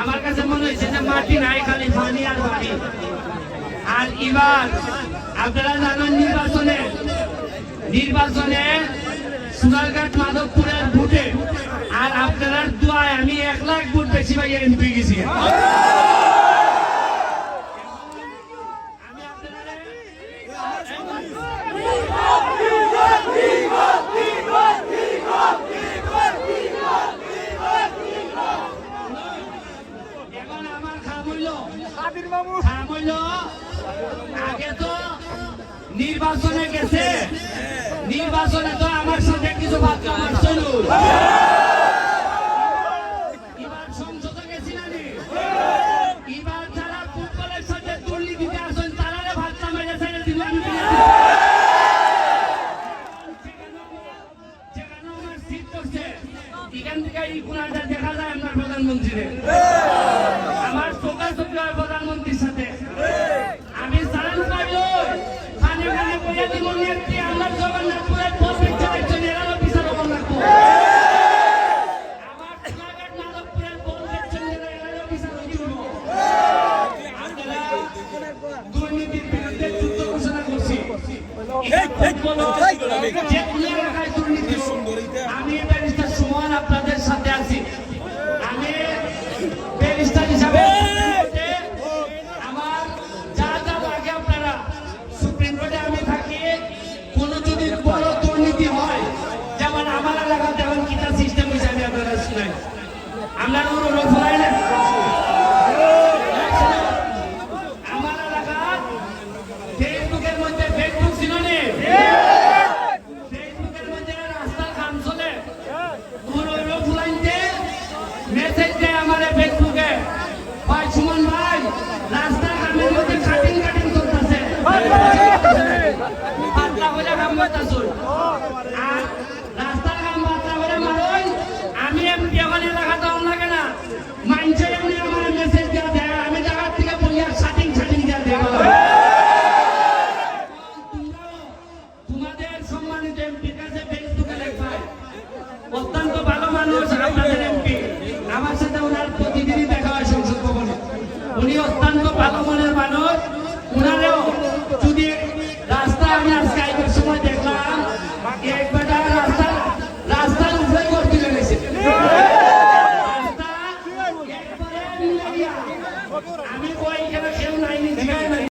আমার কাছে মনে হয়েছে যে মাটি নাই, খালি পানি আর পানি। আর এবার আপনারা জানেন নির্বাচনে সুনারঘাট মাধবপুরের ভোটে আর আপনার দোয়ায় আমি 1 লাখ ভোট বেশি পাই এমপি গেছি। আগে তো নির্বাচনে গেছে, নির্বাচনে তো আমার সাথে কিছু বাচ্চা মারছিল। এবার সংসদে গেছি না, এবার যারা ফুটবলের সাথে দুর্নীতিতে আসেন তারা বাচ্চা মেরে ছেড়ে দিব। যেখানে আমার সিট করছে এখান থেকে এই কোনাটা দেখা যায় আপনার প্রধানমন্ত্রী, আমার চোখা চোখে হয় প্রধানমন্ত্রীর সাথে। আমি সারান পাইলো খানে খানে বইয়া দিব নেত্রী আমার জগন্নাথপুরের প্রত্যেক জেলার এরা বিচার হবার লাগবো। আমার সোনাঘাট মাধবপুরের প্রত্যেক জেলার এরা বিচার দিব। দুর্নীতির বিরুদ্ধে যুদ্ধ ঘোষণা করছি। যে কোনো এলাকায় দুর্নীতি, আমি ব্যারিস্টার সুমন আপনাদের সাথে আছি। আমি ব্যারিস্টার হিসাবে আমার যা যা লাগে আপনারা সুপ্রিম কোর্টে আমি থাকি। কোনো যদি বড় দুর্নীতি হয়, যেমন আমার এলাকা যেমন কিতা সিস্টেম হিসাবে আপনারা শুনেন, আমরা অনুরোধ করাই না আমার এলাকা ফেসবুকের মধ্যে ফেসবুক ছিল না, ফেসবুকের মধ্যে রাস্তার কাম চলে, মেসেজ দেয় আমার ফেসবুকে, ভাই সুমন ভাই রাস্তার কামের মধ্যে কাটিং চলতেছে, পাতলা করে কাম করতেছ। আর রাস্তার কাম পাতলা করে মারুন, আমি এমপি এখন এলাকাতে লাগে না, মানছে এমনি আমার মেসেজ দেওয়া দেয়, আমি জায়গার থেকে বলি আর শাটিং দেওয়া দেয়। তোমাদের সম্মানিত এমপির কাছে ফেসবুকে লেখায় অত্যন্ত ভালো মানুষ আপনাদের এমপি, আমার সাথে ওনার প্রতিদিনই দেখা হয় সংসদ ভবনে। উনি অত্যন্ত ভালো মনের মানুষ। উনারেও যদি রাস্তা আমি আজকে সময় দেখলাম